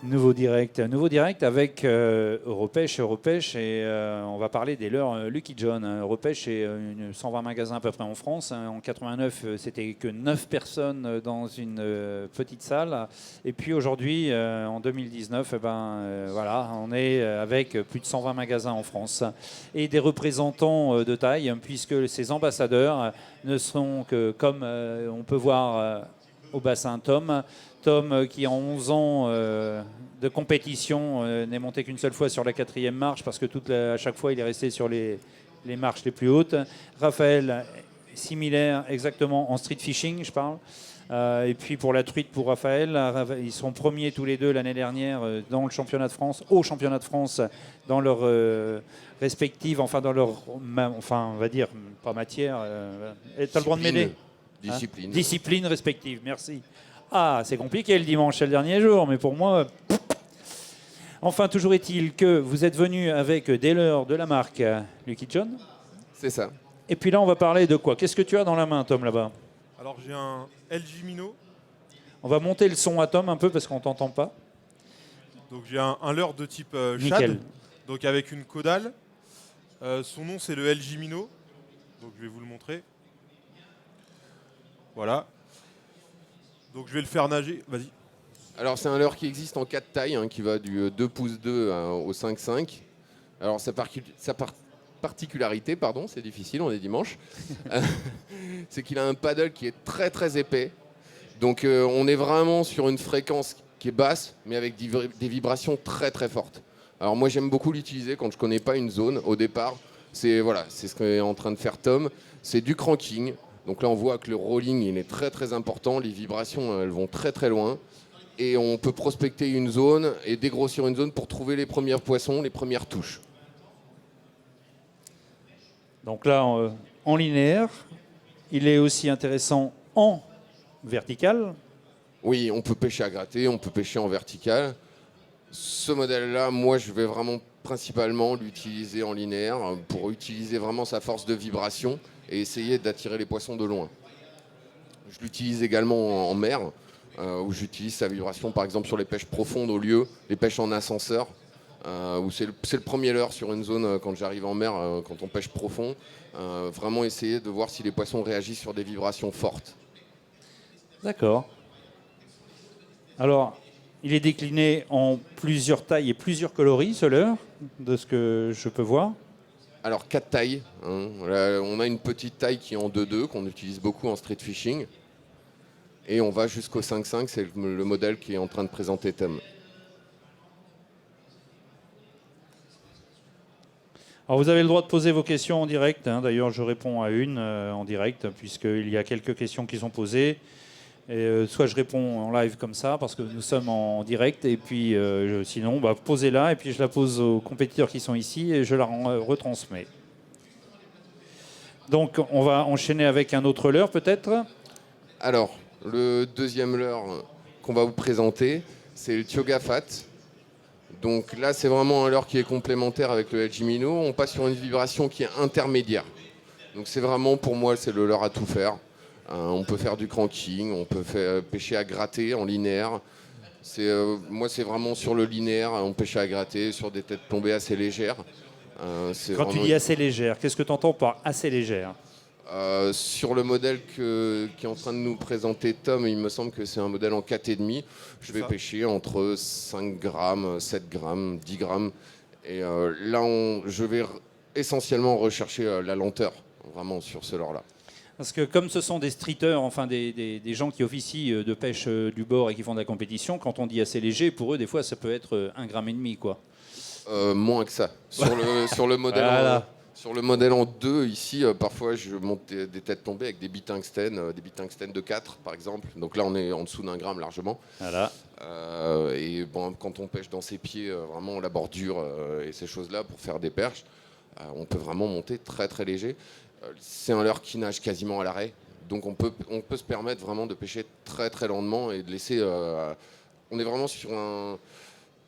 Nouveau direct avec Europêche et on va parler des leurres Lucky John. Europêche, c'est 120 magasins à peu près en France. En 89, c'était que 9 personnes dans une petite salle. Et puis aujourd'hui, en 2019, voilà, on est avec plus de 120 magasins en France et des représentants de taille, puisque ces ambassadeurs ne sont que, comme on peut voir au bassin Tom, qui en 11 ans de compétition n'est monté qu'une seule fois sur la 4e marche parce que à chaque fois il est resté sur les marches les plus hautes. Raphaël, similaire exactement en street fishing, je parle. Et puis pour la truite, pour Raphaël, ils sont premiers tous les deux l'année dernière dans le championnat de France, au championnat de France, dans leur respective, dans leur, on va dire, pas matière. Tu as le droit de m'aider. Discipline. Discipline respective, merci. Ah, c'est compliqué le dimanche, c'est le dernier jour, mais pour moi... Enfin, toujours est-il que vous êtes venu avec des leurres de la marque Lucky John. C'est ça. Et puis là, on va parler de quoi? Qu'est-ce que tu as dans la main, Tom, là-bas? Alors, j'ai un LG Minnow. On va monter le son à Tom un peu parce qu'on ne t'entend pas. Donc, j'ai un leurre de type Nickel. shad, donc avec une caudale. Son nom, c'est le LG Minnow. Donc, je vais vous le montrer. Voilà. Donc je vais le faire nager. Vas-y. Alors c'est un leurre qui existe en 4 tailles, qui va du 2 pouces 2 au 5,5. Alors sa particularité, pardon, c'est difficile, on est dimanche, c'est qu'il a un paddle qui est très très épais. Donc on est vraiment sur une fréquence qui est basse, mais avec des vibrations très très fortes. Alors moi j'aime beaucoup l'utiliser quand je ne connais pas une zone au départ. C'est ce qu'est en train de faire Tom. C'est du cranking. Donc là, on voit que le rolling, il est très très important. Les vibrations, elles vont très très loin. Et on peut prospecter une zone et dégrossir une zone pour trouver les premiers poissons, les premières touches. Donc là, en linéaire, il est aussi intéressant en vertical. Oui, on peut pêcher à gratter, on peut pêcher en vertical. Ce modèle-là, moi, je vais vraiment principalement l'utiliser en linéaire pour utiliser vraiment sa force de vibration et essayer d'attirer les poissons de loin. Je l'utilise également en mer, où j'utilise sa vibration par exemple sur les pêches profondes au lieu, les pêches en ascenseur, où c'est le premier leurre sur une zone quand j'arrive en mer, quand on pêche profond, vraiment essayer de voir si les poissons réagissent sur des vibrations fortes. D'accord. Alors, il est décliné en plusieurs tailles et plusieurs coloris, ce leurre, de ce que je peux voir. Alors 4 tailles, Là, on a une petite taille qui est en 2,2 qu'on utilise beaucoup en street fishing. Et on va jusqu'au 5,5, c'est le modèle qui est en train de présenter Tom. Alors vous avez le droit de poser vos questions en direct. D'ailleurs, je réponds à une en direct, puisqu'il y a quelques questions qui sont posées. Et, soit je réponds en live comme ça, parce que nous sommes en direct, et puis sinon, posez-la, et puis je la pose aux compétiteurs qui sont ici, et je la retransmets. Donc, on va enchaîner avec un autre leurre, peut-être. Alors, le deuxième leurre qu'on va vous présenter, c'est le Tioga Fat. Donc là, c'est vraiment un leurre qui est complémentaire avec le LG Minnow. On passe sur une vibration qui est intermédiaire. Donc c'est vraiment, pour moi, c'est le leurre à tout faire. On peut faire du cranking, on peut pêcher à gratter en linéaire. Moi, c'est vraiment sur le linéaire, on pêche à gratter sur des têtes plombées assez légères. Quand tu dis assez légère, qu'est-ce que tu entends par assez légère? Sur le modèle qui est en train de nous présenter Tom, il me semble que c'est un modèle en 4,5. Je vais pêcher entre 5 grammes, 7 grammes, 10 grammes. Et là, je vais essentiellement rechercher la lenteur, vraiment, sur ce leurre-là. Parce que comme ce sont des streeters, enfin des gens qui officient de pêche du bord et qui font de la compétition, quand on dit assez léger, pour eux, des fois, ça peut être 1,5 gramme, quoi. Moins que ça. Sur le modèle voilà. Sur le modèle en 2, ici, parfois, je monte des têtes tombées avec des bits tungstène de 4, par exemple. Donc là, on est en dessous d'1 gramme largement. Voilà. Et bon, quand on pêche dans ses pieds, vraiment la bordure et ces choses-là, pour faire des perches, on peut vraiment monter très très léger. C'est un leurre qui nage quasiment à l'arrêt. Donc on peut se permettre vraiment de pêcher très très lentement et de laisser... on est vraiment sur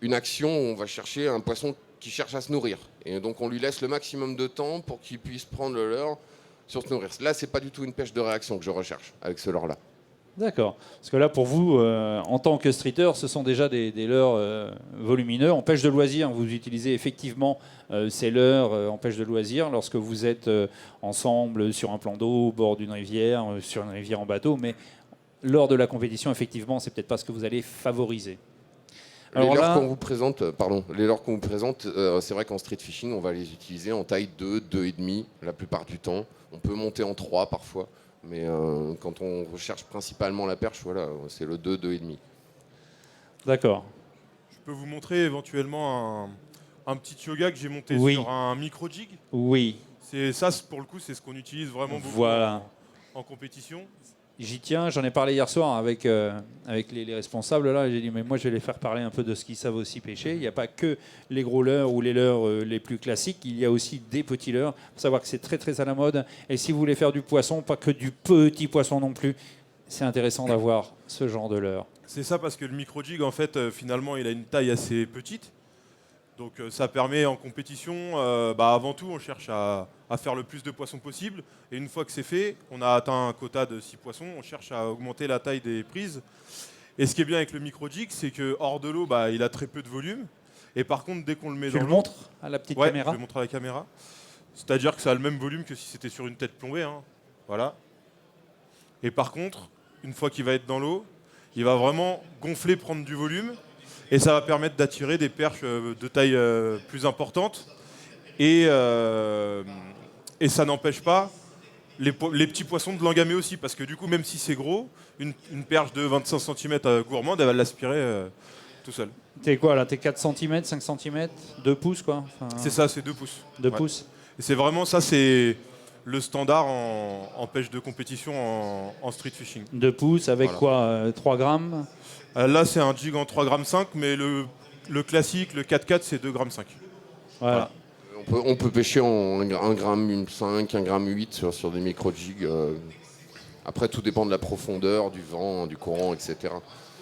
une action où on va chercher un poisson qui cherche à se nourrir. Et donc on lui laisse le maximum de temps pour qu'il puisse prendre le leurre sur se nourrir. Là, c'est pas du tout une pêche de réaction que je recherche avec ce leurre-là. D'accord. Parce que là, pour vous, en tant que streeter, ce sont déjà des leurres volumineux. En pêche de loisir, vous utilisez effectivement ces leurres en pêche de loisir lorsque vous êtes ensemble sur un plan d'eau, au bord d'une rivière, sur une rivière en bateau. Mais lors de la compétition, effectivement, c'est peut-être pas ce que vous allez favoriser. Les leurres qu'on vous présente, c'est vrai qu'en street fishing, on va les utiliser en taille 2, 2,5 la plupart du temps. On peut monter en 3 parfois. Mais quand on recherche principalement la perche, voilà, c'est le 2, 2,5. D'accord. Je peux vous montrer éventuellement un petit yoga que j'ai monté sur un micro-jig. Oui. Ça, pour le coup, c'est ce qu'on utilise vraiment beaucoup en compétition. J'y tiens, j'en ai parlé hier soir avec les responsables. Là, j'ai dit, mais moi, je vais les faire parler un peu de ce qu'ils savent aussi pêcher. Il n'y a pas que les gros leurres ou les leurres les plus classiques. Il y a aussi des petits leurres. Il faut savoir que c'est très, très à la mode. Et si vous voulez faire du poisson, pas que du petit poisson non plus, c'est intéressant d'avoir ce genre de leurre. C'est ça, parce que le micro-jig, en fait, finalement, il a une taille assez petite. Donc ça permet en compétition, avant tout, on cherche à faire le plus de poissons possible. Et une fois que c'est fait, on a atteint un quota de 6 poissons, on cherche à augmenter la taille des prises. Et ce qui est bien avec le micro-jig, c'est que hors de l'eau, il a très peu de volume. Et par contre, dès qu'on le met dans l'eau... Tu le montres à la petite caméra ? Je le montre à la caméra. C'est-à-dire que ça a le même volume que si c'était sur une tête plombée. Hein. Voilà. Et par contre, une fois qu'il va être dans l'eau, il va vraiment gonfler, prendre du volume. Et ça va permettre d'attirer des perches de taille plus importante. Et ça n'empêche pas les petits poissons de l'engamer aussi. Parce que du coup, même si c'est gros, une perche de 25 cm gourmande, elle va l'aspirer tout seul. T'es quoi là ? T'es 4 cm, 5 cm, 2 pouces quoi ? C'est ça, c'est 2 pouces. 2 pouces. Et c'est vraiment ça, c'est le standard en pêche de compétition en street fishing. 2 pouces avec quoi 3 grammes ? Là, c'est un jig en 3,5 g, mais le classique, le 4x4, c'est 2,5 g. Voilà. On peut pêcher en 1,5 g, 1,8 g sur des micro-jigs. Après, tout dépend de la profondeur, du vent, du courant, etc.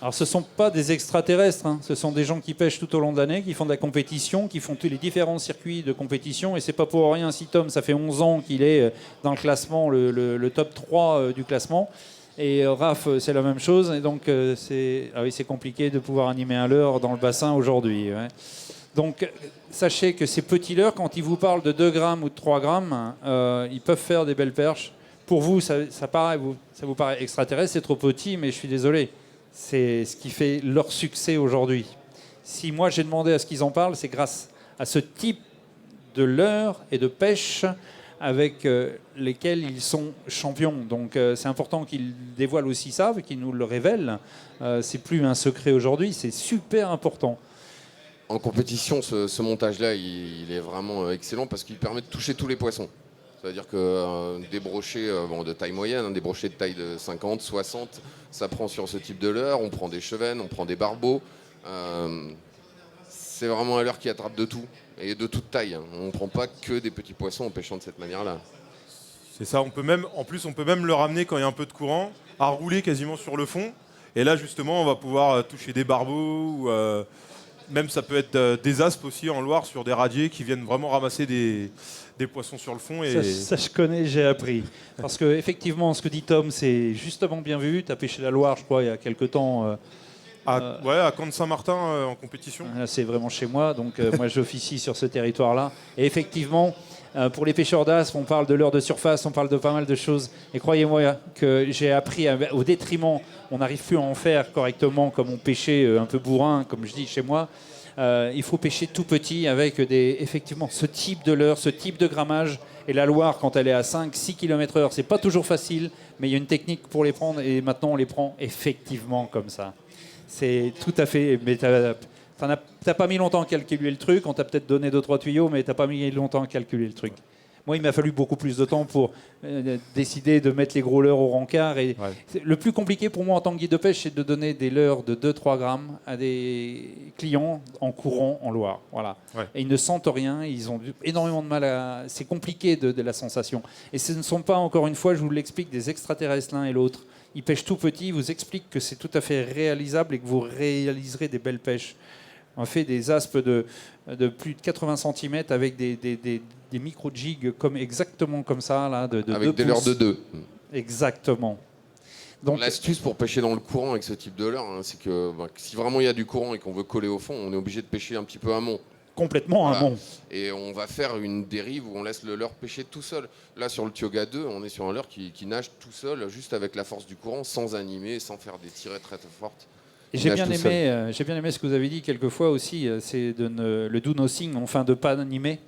Alors, ce ne sont pas des extraterrestres, hein. Ce sont des gens qui pêchent tout au long de l'année, qui font de la compétition, qui font tous les différents circuits de compétition. Et c'est pas pour rien si Tom, ça fait 11 ans qu'il est dans le classement, le top 3 du classement. Et Raph, c'est la même chose. Et donc, c'est compliqué de pouvoir animer un leurre dans le bassin aujourd'hui. Ouais. Donc, sachez que ces petits leurres, quand ils vous parlent de 2 grammes ou de 3 grammes, ils peuvent faire des belles perches. Pour vous, ça vous paraît extraterrestre, c'est trop petit, mais je suis désolé. C'est ce qui fait leur succès aujourd'hui. Si moi, j'ai demandé à ce qu'ils en parlent, c'est grâce à ce type de leurre et de pêche avec lesquels ils sont champions. Donc c'est important qu'ils dévoilent aussi ça, qu'ils nous le révèlent. C'est plus un secret aujourd'hui, c'est super important. En compétition, ce montage-là, il est vraiment excellent parce qu'il permet de toucher tous les poissons. C'est-à-dire que des brochets de taille moyenne, des brochets de taille de 50, 60, ça prend sur ce type de leurre. On prend des chevennes, on prend des barbeaux. C'est vraiment un leurre qui attrape de tout. Et de toute taille. On ne prend pas que des petits poissons en pêchant de cette manière-là. C'est ça, on peut même le ramener quand il y a un peu de courant, à rouler quasiment sur le fond. Et là, justement, on va pouvoir toucher des barbeaux, ou même ça peut être des aspes aussi en Loire sur des radiers qui viennent vraiment ramasser des poissons sur le fond. Et... Ça, je connais, j'ai appris. Parce que effectivement, ce que dit Tom, c'est justement bien vu. Tu as pêché la Loire, je crois, il y a quelque temps. À Camp de Saint-Martin en compétition. Là, c'est vraiment chez moi, donc moi j'officie sur ce territoire-là. Et effectivement, pour les pêcheurs d'aspe, on parle de leurre de surface, on parle de pas mal de choses. Et croyez-moi que j'ai appris au détriment, on n'arrive plus à en faire correctement comme on pêchait un peu bourrin, comme je dis chez moi. Il faut pêcher tout petit avec effectivement ce type de leurre, ce type de grammage. Et la Loire, quand elle est à 5-6 km/h, c'est pas toujours facile, mais il y a une technique pour les prendre et maintenant on les prend effectivement comme ça. C'est tout à fait. Mais t'as pas mis longtemps à calculer le truc. On t'a peut-être donné 2-3 tuyaux, mais t'as pas mis longtemps à calculer le truc. Moi, il m'a fallu beaucoup plus de temps pour décider de mettre les gros leurres au rencard. Et le plus compliqué pour moi en tant que guide de pêche, c'est de donner des leurres de 2-3 grammes à des clients en courant en Loire. Voilà. Ouais. Et ils ne sentent rien. Ils ont énormément de mal à. C'est compliqué de la sensation. Et ce ne sont pas, encore une fois, je vous l'explique, des extraterrestres l'un et l'autre. Ils pêchent tout petit, ils vous expliquent que c'est tout à fait réalisable et que vous réaliserez des belles pêches. On fait des aspes de plus de 80 cm avec des micro-jigs exactement comme ça. Là, avec des leurres de 2. Exactement. Donc, l'astuce pour pêcher dans le courant avec ce type de leurre, hein, c'est que si vraiment il y a du courant et qu'on veut coller au fond, on est obligé de pêcher un petit peu amont. complètement Voilà. amont. Et on va faire une dérive où on laisse le leurre pêcher tout seul. Là, sur le Tioga 2, on est sur un leurre qui nage tout seul, juste avec la force du courant, sans animer, sans faire des tirées très très fortes. Et Il j'ai nage bien tout seul. aimé, j'ai bien aimé ce que vous avez dit quelquefois aussi, c'est le do nothing, enfin de pas animer,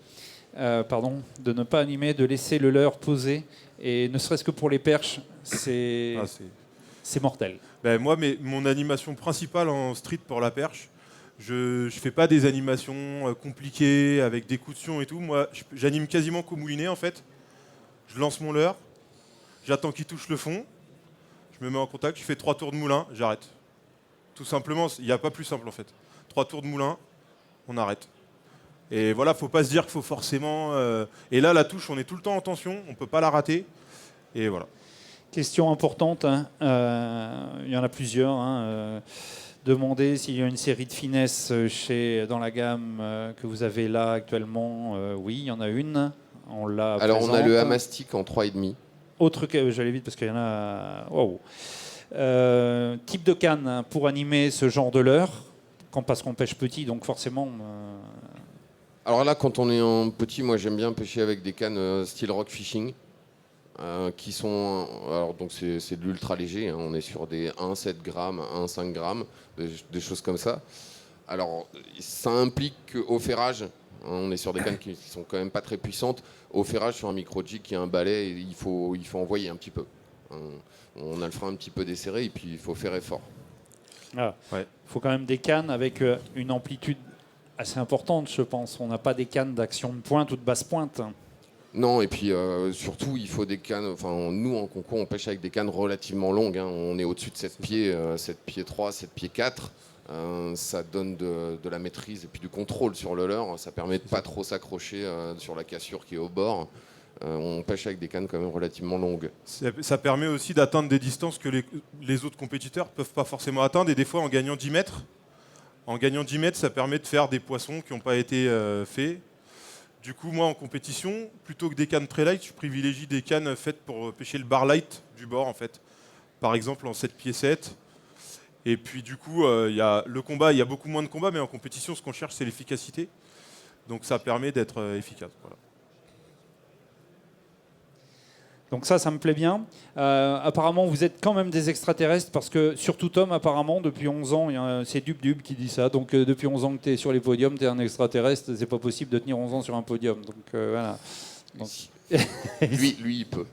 de ne pas animer, de laisser le leurre poser, et ne serait-ce que pour les perches, c'est mortel. Ben, moi, mon animation principale en street pour la perche, je fais pas des animations compliquées avec des coups de sion et tout. Moi, j'anime quasiment qu'au moulinet en fait. Je lance mon leurre, j'attends qu'il touche le fond, je me mets en contact, je fais 3 tours de moulin, j'arrête. Tout simplement, il n'y a pas plus simple en fait. 3 tours de moulin, on arrête. Et voilà, faut pas se dire qu'il faut forcément. Et là, la touche, on est tout le temps en tension, on peut pas la rater. Et voilà. Question importante, hein, il y en a plusieurs. Demander s'il y a une série de finesses dans la gamme que vous avez là actuellement. Oui, il y en a une. On l'a Alors, on a présente. le Hamastic en 3,5. Autre que j'allais vite parce qu'il y en a. Wow. Type de canne hein, pour animer ce genre de leurre, parce qu'on pêche petit, donc forcément. Alors là, quand on est en petit, moi j'aime bien pêcher avec des cannes style rock fishing. Qui sont. Alors, donc c'est de l'ultra léger, hein, on est sur des 1,7 grammes, 1,5 grammes, des choses comme ça. Alors, ça implique qu'au ferrage, hein, on est sur des cannes qui sont quand même pas très puissantes. Au ferrage, sur un micro-jig qui a un balai, il faut envoyer un petit peu. On a le frein un petit peu desserré et puis il faut faire effort. Il faut quand même des cannes avec une amplitude assez importante, je pense. On n'a pas des cannes d'action de pointe ou de basse pointe. Non, et puis surtout, il faut des cannes. Enfin, nous, en concours, on pêche avec des cannes relativement longues. Hein. On est au-dessus de 7 pieds, 7 pieds 3, 7 pieds 4. Ça donne de la maîtrise et puis du contrôle sur le leurre. Ça permet de pas trop s'accrocher sur la cassure qui est au bord. On pêche avec des cannes quand même relativement longues. Ça permet aussi d'atteindre des distances que les autres compétiteurs ne peuvent pas forcément atteindre. Et des fois, en gagnant 10 mètres, ça permet de faire des poissons qui n'ont pas été faits. Du coup, moi, en compétition, plutôt que des cannes très light, je privilégie des cannes faites pour pêcher le bar light du bord, en fait. Par exemple, en 7 pieds 7. Et puis, du coup, il y a beaucoup moins de combats, mais en compétition, ce qu'on cherche, c'est l'efficacité. Donc, ça permet d'être efficace. Voilà. Donc ça me plaît bien. Apparemment, vous êtes quand même des extraterrestres parce que, surtout Tom, apparemment, depuis 11 ans, c'est Dub qui dit ça. Donc depuis 11 ans que tu es sur les podiums, tu es un extraterrestre. C'est pas possible de tenir 11 ans sur un podium. Donc voilà. Donc... lui, il peut.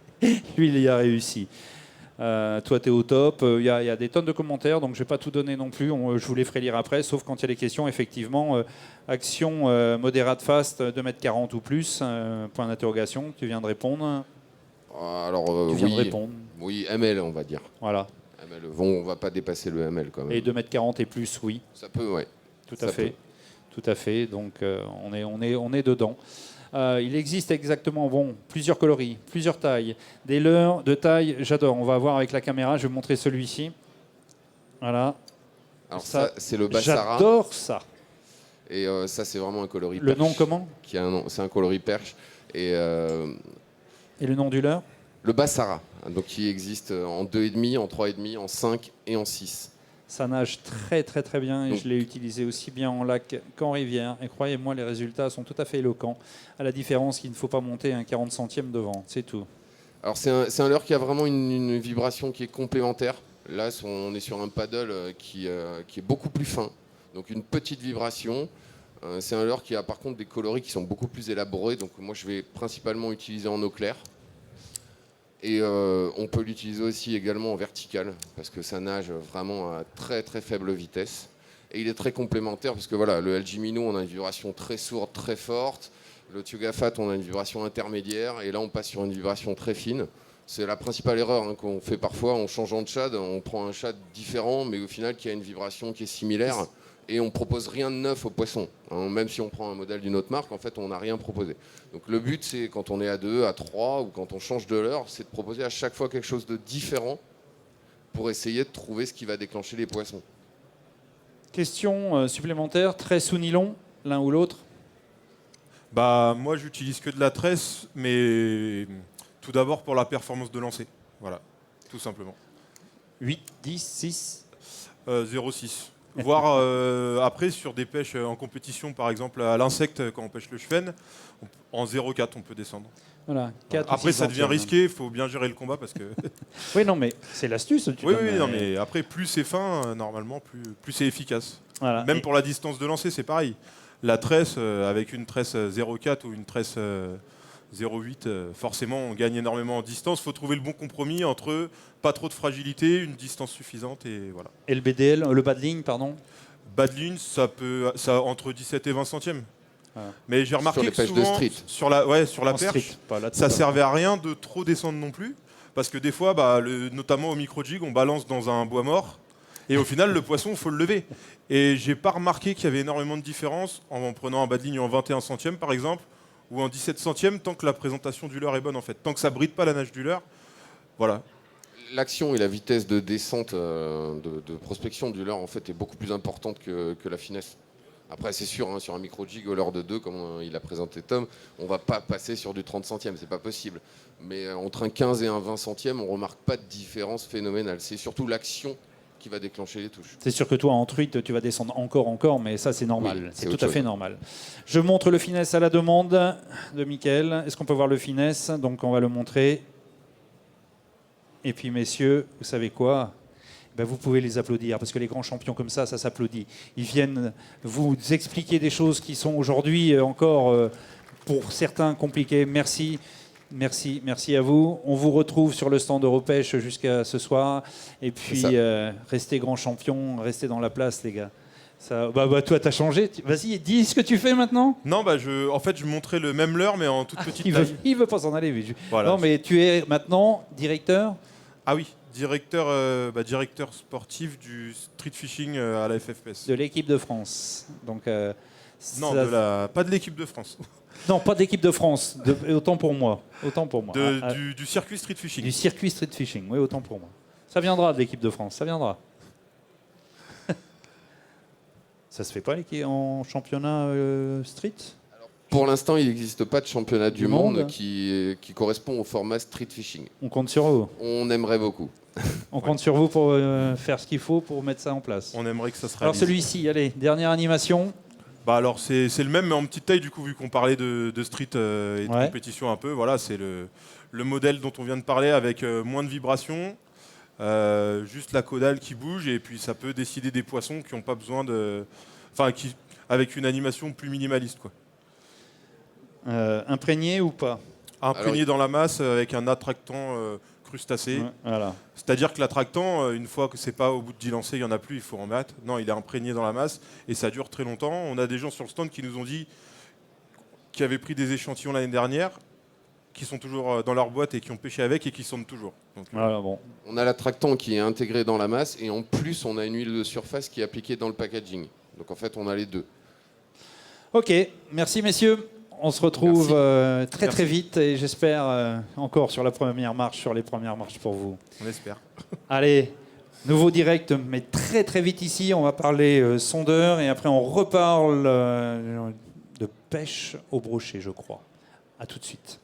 Lui, il y a réussi. Toi, tu es au top. Il y a des tonnes de commentaires, donc je ne vais pas tout donner non plus. Je vous les ferai lire après, sauf quand il y a des questions. Effectivement, action modérate fast, 2,40 m ou plus, point d'interrogation. Tu viens de répondre. Alors, Tu viens de répondre. Oui, ML, on va dire. Voilà. ML, on ne va pas dépasser le ML quand même. Et 2,40 m et plus, oui. Ça peut, oui. Tout à fait. Tout à fait. Donc, on est dedans. Il existe exactement plusieurs coloris, plusieurs tailles. Des leurres de taille, j'adore. On va voir avec la caméra, je vais vous montrer celui-ci. Voilà. Alors ça c'est le Bassara. J'adore ça. Et ça, c'est vraiment un coloris Le perche. nom comment? C'est un coloris perche. Et le nom du leurre? Le Bassara, donc qui existe en 2,5, en 3,5, en 5 et en 6. Ça nage très très très bien et Donc, je l'ai utilisé aussi bien en lac qu'en rivière. Et croyez-moi, les résultats sont tout à fait éloquents. À la différence qu'il ne faut pas monter un 40 centièmes de vent, c'est tout. Alors c'est un leurre qui a vraiment une vibration qui est complémentaire. Là, on est sur un paddle qui est beaucoup plus fin, donc une petite vibration. C'est un leurre qui a par contre des coloris qui sont beaucoup plus élaborés, donc moi je vais principalement utiliser en eau claire. Et on peut l'utiliser aussi également en vertical, parce que ça nage vraiment à très très faible vitesse. Et il est très complémentaire, parce que voilà, le LG Minnow, on a une vibration très sourde, très forte. Le Tioga Fat, on a une vibration intermédiaire. Et là, on passe sur une vibration très fine. C'est la principale erreur qu'on fait parfois en changeant de shad. On prend un shad différent, mais au final, qui a une vibration qui est similaire. Et on ne propose rien de neuf aux poissons. Même si on prend un modèle d'une autre marque, en fait, on n'a rien proposé. Donc le but, c'est quand on est à 2, à 3, ou quand on change de leurre, c'est de proposer à chaque fois quelque chose de différent pour essayer de trouver ce qui va déclencher les poissons. Question supplémentaire, tresse ou nylon, l'un ou l'autre? Bah, moi, j'utilise que de la tresse, mais tout d'abord pour la performance de lancer. Voilà, tout simplement. 8, 10, 6. 0,6. Voire après sur des pêches en compétition, par exemple à l'insecte, quand on pêche le chevenne, en 0,4 on peut descendre. Voilà, 4 ou Après 6 ça devient centièmes. risqué, il faut bien gérer le combat parce que... Oui, non, mais c'est l'astuce. Tu oui, donnes, oui, non, mais après plus c'est fin, normalement plus c'est efficace. voilà. Même Et- pour la distance de lancer, c'est pareil. La tresse, avec une tresse 0,4 ou une tresse 0,8, forcément on gagne énormément en distance. Il faut trouver le bon compromis entre pas trop de fragilité, une distance suffisante et voilà. Et le BDL, le bas de ligne, pardon. Bas de ligne, ça entre 17 et 20 centièmes. Voilà. Mais j'ai remarqué les que pêches de souvent, street. sur la En perche, street, pas là ça servait à rien de trop descendre non plus. Parce que des fois, notamment au micro-jig, on balance dans un bois mort. Et au final, le poisson, il faut le lever. Et j'ai pas remarqué qu'il y avait énormément de différence en prenant un bas de ligne en 21 centièmes, par exemple, ou en 17 centièmes, tant que la présentation du leurre est bonne, en fait. Tant que ça bride pas la nage du leurre. Voilà. L'action et la vitesse de descente de prospection du leurre en fait est beaucoup plus importante que la finesse. Après c'est sûr, hein, sur un micro-jig au leurre de 2, comme il a présenté Tom, on va pas passer sur du 30 centièmes, c'est pas possible. Mais entre un 15 et un 20 centièmes, on remarque pas de différence phénoménale. C'est surtout l'action qui va déclencher les touches. C'est sûr que toi, en truite, tu vas descendre encore, mais ça, c'est normal. Oui, c'est c'est tout autre à fait chose. normal. Je montre le finesse à la demande de Mickaël. Est-ce qu'on peut voir le finesse? Donc, on va le montrer. Et puis, messieurs, vous savez quoi? Ben, vous pouvez les applaudir, parce que les grands champions comme ça s'applaudit. Ils viennent vous expliquer des choses qui sont aujourd'hui encore, pour certains, compliquées. Merci. Merci, merci à vous. On vous retrouve sur le stand Europêche jusqu'à ce soir. Et puis, restez grands champions, restez dans la place, les gars. Ça, toi, t'as changé. Vas-y, dis ce que tu fais maintenant. Non, en fait, je montrais le même leurre, mais en toute petite taille. Il veut pas s'en aller. Mais Voilà. Non, mais tu es maintenant directeur. Ah oui, directeur sportif du street fishing à la FFPS. De l'équipe de France. Donc, Non, pas de l'équipe de France. non, pas d'équipe de France. Autant pour moi. Autant pour moi. Du circuit street fishing. Du circuit street fishing. Oui, autant pour moi. Ça viendra de l'équipe de France. Ça viendra. Ça se fait pas en championnat street? Pour l'instant, il n'existe pas de championnat du monde monde. qui correspond au format street fishing. On compte sur vous. On aimerait beaucoup. On compte sur vous pour faire ce qu'il faut pour mettre ça en place. On aimerait que ça se Alors réalise. celui-ci, allez, dernière animation. Alors c'est le même, mais en petite taille, du coup, vu qu'on parlait de street et de Ouais. compétition un peu. Voilà, c'est le modèle dont on vient de parler avec moins de vibrations, juste la caudale qui bouge, et puis ça peut décider des poissons qui n'ont pas besoin de... Enfin, avec une animation plus minimaliste, quoi. Imprégné ou pas? Imprégné dans la masse avec un attractant crustacé. Ouais, voilà. C'est-à-dire que l'attractant, une fois que c'est pas au bout de 10 lancers, il n'y en a plus, il faut en mettre. Non, il est imprégné dans la masse et ça dure très longtemps. On a des gens sur le stand qui nous ont dit qui avaient pris des échantillons l'année dernière, qui sont toujours dans leur boîte et qui ont pêché avec et qui sondent toujours. Donc, Voilà, bon. On a l'attractant qui est intégré dans la masse et en plus, on a une huile de surface qui est appliquée dans le packaging. Donc en fait, on a les deux. Ok, merci messieurs. On se retrouve très Merci. très vite et j'espère encore sur la première marche, sur les premières marches pour vous. on espère. Allez, nouveau direct, mais très très vite ici. On va parler sondeur et après on reparle de pêche au brochet, je crois. À tout de suite.